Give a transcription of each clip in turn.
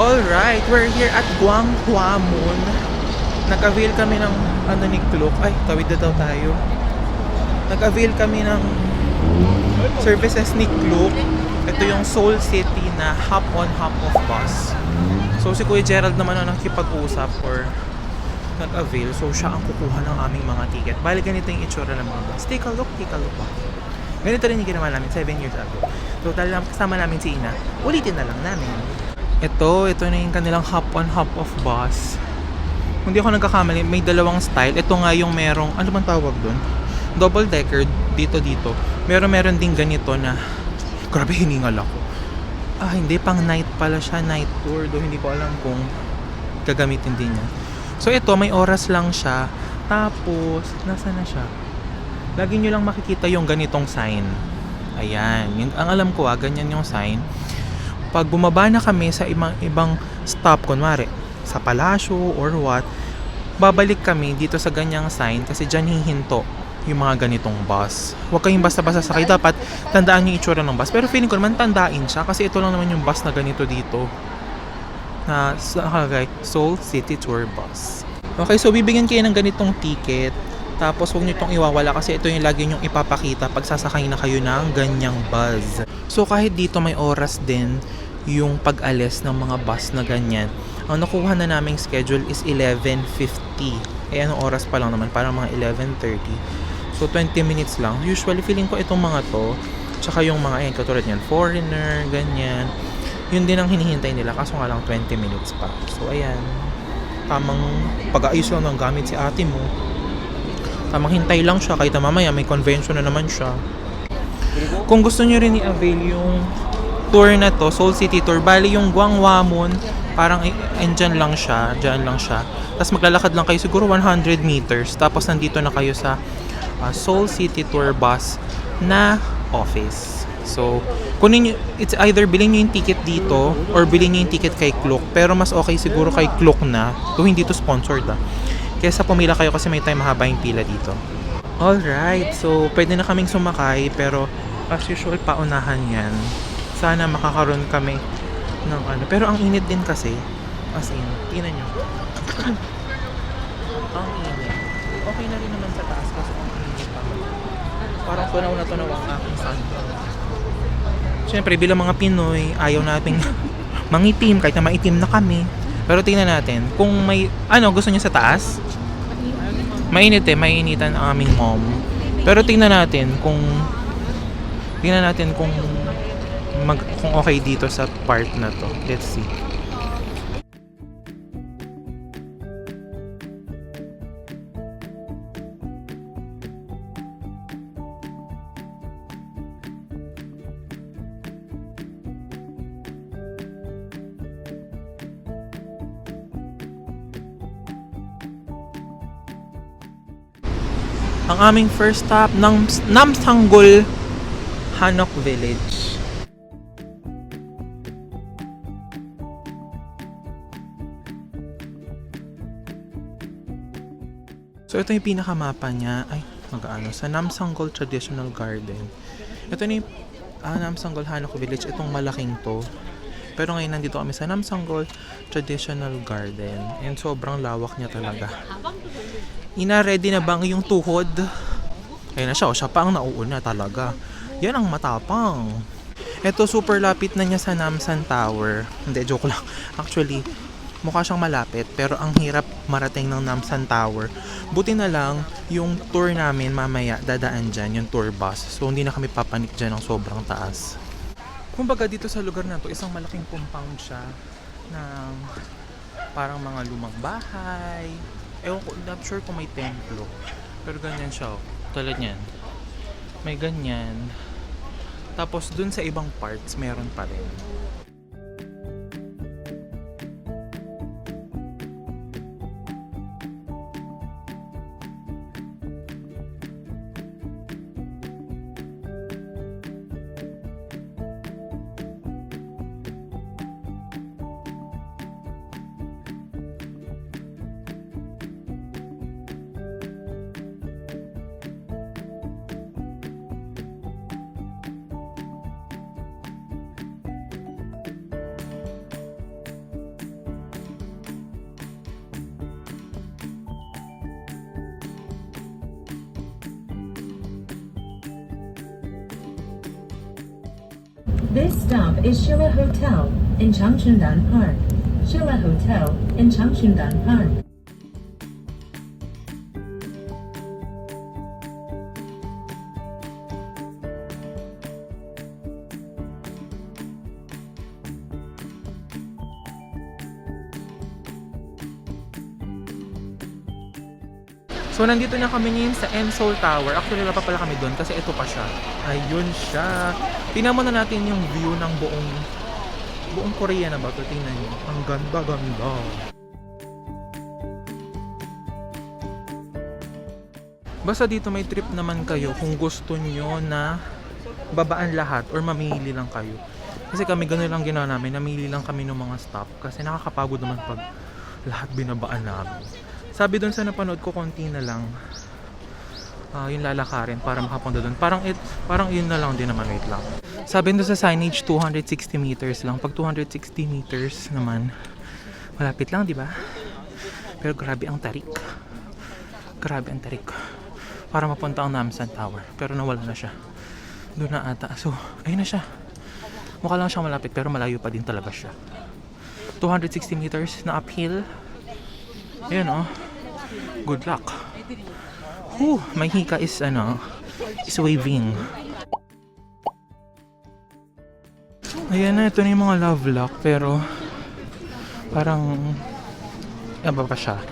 Alright, we're here at Gwanghwamun. Nag-avail kami ng ni Klook. Ay, tawid na daw tayo. Nag-avail kami ng services ni Klook. Ito yung Seoul City na hop-on, hop-off bus. So si Kuya Gerald naman ang nakikipag-usap or nag-avail. So siya ang kukuha ng aming mga ticket. Bali ganito yung itsura ng mga bus. Take a look ba? Ganito rin yung ginawa namin 7 years ago. Total kasama namin si Ina. Ulitin na lang namin. Ito na yung kanilang hop-on, hop-off bus. Kung di ako nagkakamali, may dalawang style. Ito nga yung merong, ano bang tawag doon? Double decker, dito. Meron din ganito na, grabe hiningal ako. Hindi, pang night pala siya, night tour. Doon hindi ko alam kung gagamitin din niya. So ito, may oras lang siya. Tapos, nasa na siya? Lagi nyo lang makikita yung ganitong sign. Ayan, ang alam ko ganyan yung sign. Pag bumaba na kami sa ibang stop, kunwari sa palasyo or what, babalik kami dito sa ganyang sign kasi dyan hihinto yung mga ganitong bus. Huwag kayong basta-basta sakay. Dapat tandaan yung itsura ng bus. Pero feeling ko naman tandain siya kasi ito lang naman yung bus na ganito dito. Na nakalagay, Seoul City Tour Bus. Okay, so bibigyan kayo ng ganitong ticket. Tapos huwag nyo itong iwawala kasi ito yung lagi nyong ipapakita pag sasakay na kayo ng ganyang bus. So kahit dito may oras din yung pag-alis ng mga bus na ganyan. Ang nakuha na naming schedule is 11:50. Anong oras pa lang naman? Parang mga 11:30. So 20 minutes lang. Usually feeling ko itong mga to, tsaka yung mga katulad yan, foreigner, ganyan. Yun din ang hinihintay nila kaso nga lang 20 minutes pa. So ayan, tamang pag-aayos lang ng gamit si ate mo. Tamang hintay lang siya kahit mamaya may convention na naman siya. Kung gusto nyo rin i-avail yung tour na to, Seoul City Tour, bali yung Gwanghwamun, parang dyan lang siya. Tapos maglalakad lang kayo siguro 100 meters. Tapos nandito na kayo sa Seoul City Tour bus na office. So, kunin nyo, it's either bilhin nyo yung ticket dito or bilhin nyo yung ticket kay Klook. Pero mas okay siguro kay Klook na, kung hindi to sponsored kesa pumila kayo kasi may time mahaba yung pila dito. Alright, so pwede na kaming sumakay pero as usual paunahan yan. Sana makakaroon kami ng pero ang init din kasi, as in, tingnan nyo. Ang init. Okay na rin naman sa taas kasi ang init pa. Parang tunaw na tunaw ang aking sunblock. Siyempre bilang mga Pinoy, ayaw nating mangitim kahit na maitim na kami. Pero tingnan natin kung may gusto niya sa taas. Mainitan ang aming mom. Pero tingnan natin kung kung okay dito sa part na to. Let's see. Ang aming first stop ng Namsanggol Hanok Village. So ito yung pinakamapa niya sa Namsanggol Traditional Garden. Ito na yung Namsanggol Hanok Village, itong malaking to. Pero ngayon nandito kami sa Namsanggol Traditional Garden and sobrang lawak niya talaga. Ina, ready na bang yung tuhod? Ayun na siya, siya pa ang nauuna talaga. Yan ang matapang. Ito, super lapit na niya sa Namsan Tower. Hindi, joke lang. Actually, mukha siyang malapit, pero ang hirap marating ng Namsan Tower. Buti na lang, yung tour namin mamaya, dadaan dyan, yung tour bus. So, hindi na kami papanik dyan ng sobrang taas. Kumbaga, dito sa lugar na to, isang malaking compound siya ng parang mga lumang bahay. Ewan ko, not sure kung may templo. Pero ganyan siya, tulad niyan. May ganyan. Tapos dun sa ibang parts, meron pa rin. This stop is Shilla Hotel in Changchundan Park. Shilla Hotel in Changchundan Park. So, nandito na kami ngayon sa Seoul Tower. Actually, wala pa pala kami doon kasi ito pa siya. Ayun siya. Tingnan muna natin yung view ng buong Korea na ba ito. Tingnan nyo. Ang ganda-ganda. Basta dito may trip naman kayo kung gusto nyo na babaan lahat or mamili lang kayo. Kasi kami gano'n lang ginawa namin. Namili lang kami ng mga stop kasi nakakapagod naman pag lahat binabaan namin. Sabi doon sa napanood ko, konti na lang yung lalakarin para makapunta doon. Parang yun na lang din naman, wait lang. Sabi doon sa signage, 260 meters lang. Pag 260 meters naman, malapit lang, di ba? Pero grabe ang tarik. Grabe ang tarik. Para mapunta ang Namsan Tower. Pero nawala na siya. Doon na ata. So, ayun na siya. Mukha lang siyang malapit pero malayo pa din talaga siya. 260 meters na uphill. Ayun oh. Good luck. My hika is waving. Ayan na, ito na yung mga love lock pero parang iba pa siya.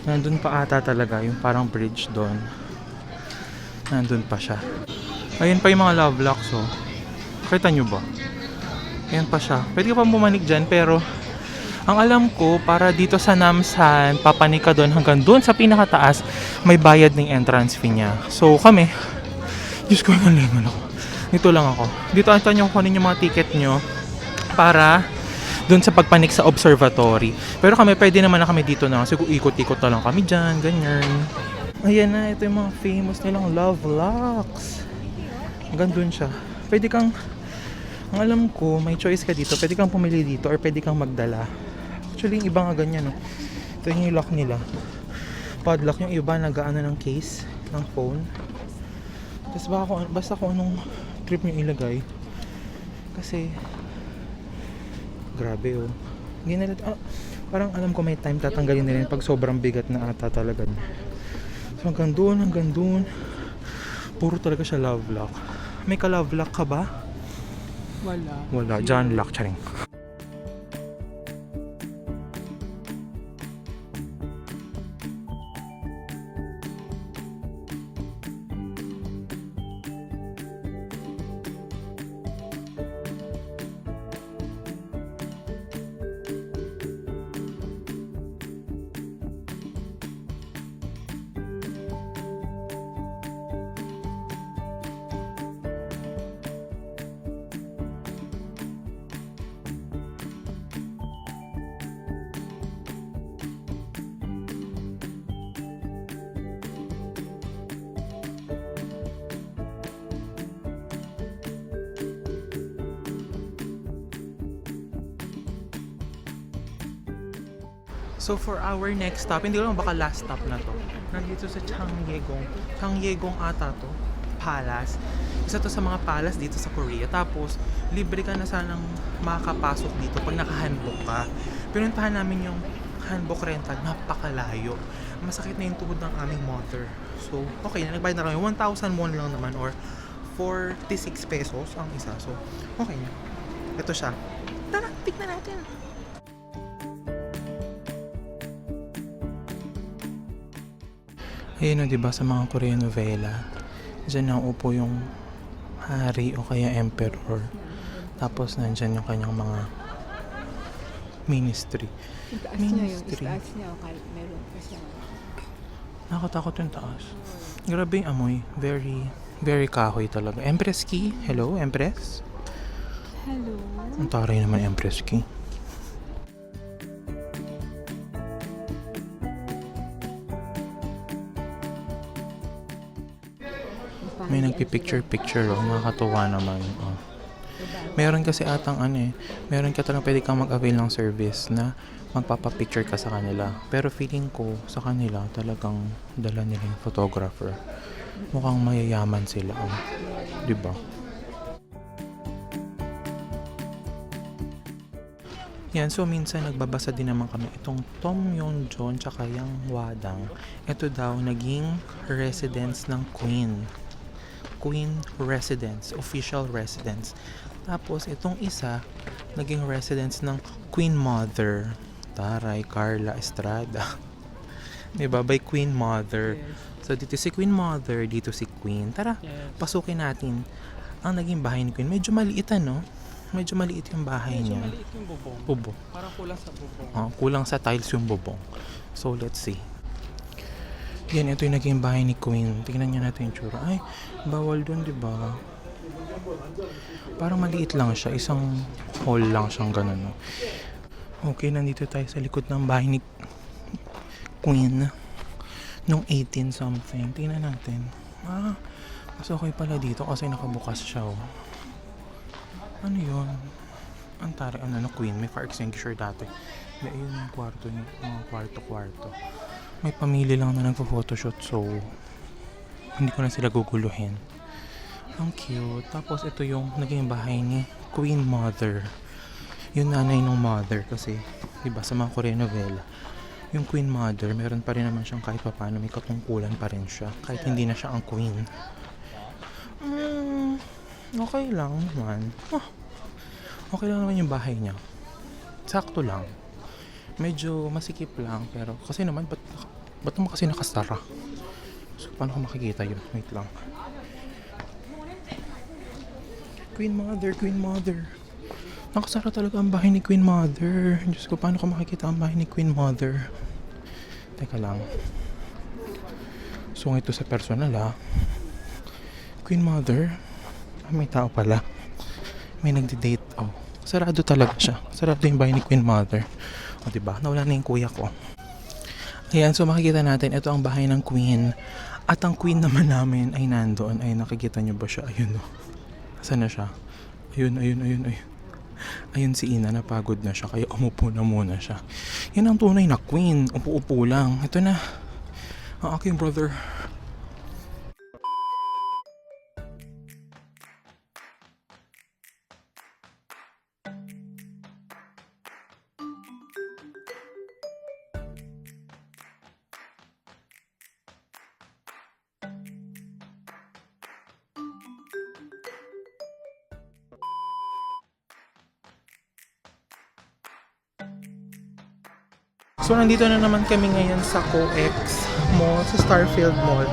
Nandun pa ata talaga yung parang bridge doon. Nandun pa siya. Ayan pa yung mga love locks oh. Kita nyo ba? Ayan pa siya. Pwede ka pa bumalik dyan pero ang alam ko, para dito sa Namsan, papanik ka doon hanggang doon sa pinakataas, may bayad ng entrance fee niya. So kami, Diyos ko, nalingon ako. Dito lang ako. Dito ata nyo kunin yung mga ticket nyo para doon sa pagpanik sa observatory. Pero kami, pwede naman na kami dito na. Kasi ikot-ikot na lang kami dyan, ganyan. Ayan na, ito yung mga famous nilang love locks. Hanggang doon siya. Pwede kang, ang alam ko, may choice ka dito. Pwede kang pumili dito or pwede kang magdala. Actually, yung iba nga ganyan, no? Ito yung lock nila. Padlock. Yung iba nag-ano ng case ng phone. Tapos basta kung anong trip nyo ilagay. Kasi, grabe, oh. Parang alam ko may time tatanggalin nila pag sobrang bigat na ata talaga. So, hanggang doon. Puro talaga siya love lock. May ka-love lock ka ba? Wala. John lock, charing. So for our next stop, hindi ko lang baka last stop na to. Nandito sa Changyegong ata to, palace. Isa to sa mga palace dito sa Korea. Tapos, libre ka na sanang makakapasok dito pag naka-handbook ka. Pinuntahan namin yung handbook rental, napakalayo. Masakit na yung tuhod ng aming mother. So, okay na, nagbayad na lang. 1,001 lang naman or 46 pesos ang isa. So, okay na. Ito siya. Tara, tignan natin. Ayun o, diba, sa mga Korean novela, dyan naupo yung hari o kaya emperor. Tapos nandyan yung kanyang mga ministry. Itaas niya kahit meron pa siya. Nakatakot yung taas. Grabe yung amoy. Very, very kahoy talaga. Empress Key. Hello, Empress? Hello. Ang taray naman, Empress Key. May nagpipicture-picture, oh. Nakakatuwa naman. Oh. Meron kasi atang meron ka talagang pwede kang mag-avail ng service na magpapapicture ka sa kanila. Pero feeling ko sa kanila talagang dala nila yung photographer. Mukhang mayayaman sila. Oh. Diba? Yan, so minsan nagbabasa din naman kami itong Tom Yonjon tsaka yung Wadang. Ito daw naging residence ng Queen. Queen residence, official residence. Tapos itong isa, naging residence ng Queen Mother. Taray, Carla Estrada. Diba? By Queen Mother. So dito si Queen Mother, dito si Queen. Tara, pasukin natin. Ang naging bahay ni Queen, medyo maliit ano? Medyo maliit yung bahay niya. Medyo maliit yung bubong. Bubong. Parang kulang sa bubong. Kulang sa tiles yung bubong. So, let's see. Yan, ito yung naging bahay ni Queen. Tingnan niyo natin yung tsura. Ay, bawal dun, di ba? Parang maliit lang siya. Isang hall lang siyang ganun. No? Okay, nandito tayo sa likod ng bahay ni Queen. Nung 18 something. Tingnan natin. Mas okay pala dito kasi nakabukas siya. Oh. Ano yun? Ang tari, Queen. May fire extinguisher dati. May ayun yung kwarto niya. Mga kwarto-kwarto. May pamilya lang na nagpo-photoshoot. So, hindi ko na sila guguluhin. Ang cute. Tapos ito yung naging bahay ni Queen Mother. Yung nanay ng mother. Kasi, diba, sa mga Korean novela, yung Queen Mother, meron pa rin naman siyang kahit paano. May katungkulan pa rin siya. Kahit hindi na siya ang Queen. Okay lang naman. Okay lang naman yung bahay niya. Sakto lang. Medyo masikip lang. Pero kasi naman, ba't naman kasi nakasara? So, paano ko makikita yun? Wait lang. Queen Mother, Queen Mother. Nakasara talaga ang bahay ni Queen Mother. Diyos ko, paano ko makikita ang bahay ni Queen Mother? Teka lang. So, ito sa personal Queen Mother. May tao pala. May nagde-date. Sarado talaga siya. Sarado yung bahay ni Queen Mother. Diba? Nawala na yung kuya ko. Ayan, so makikita natin. Ito ang bahay ng Queen. At ang Queen naman namin ay nandoon. Ay, nakikita niyo ba siya? Ayun o. Saan na siya? Ayun. Ayun si Ina. Napagod na siya. Kaya umupo na muna siya. Yan ang tunay na Queen. Upo-upo lang. Ito na. Ang aking brother. So, nandito na naman kami ngayon sa COEX Mall, sa Starfield Mall.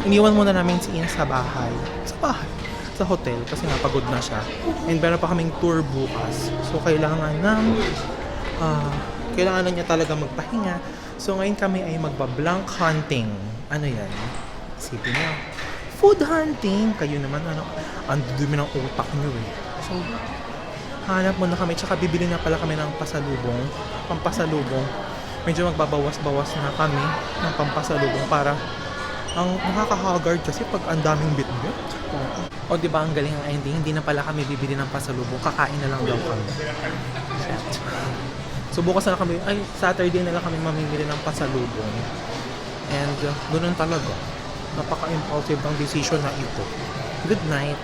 Iniwan muna namin si Ian sa bahay. Sa hotel, kasi napagod na siya. And meron pa kaming tour bukas. So, kailangan na niya talaga magpahinga. So, ngayon kami ay magba-blank hunting. Ano yan? Isipin niyo. Food hunting. Kayo naman, ang dumi ng utak niyo eh. So, hanap muna kami, tsaka bibili na pala kami ng pampasalubong. Medyo magbabawas-bawas na kami ng pampasalubong para ang nakaka-haggard kasi pag ang daming bit-bit. O diba ang galing ang ending, hindi na pala kami bibili ng pasalubong, kakain na lang daw kami. So bukas na lang kami, Saturday na lang kami mamimili ng pasalubong. And ganun talaga. Napaka-impulsive ang decision na ito. Good night.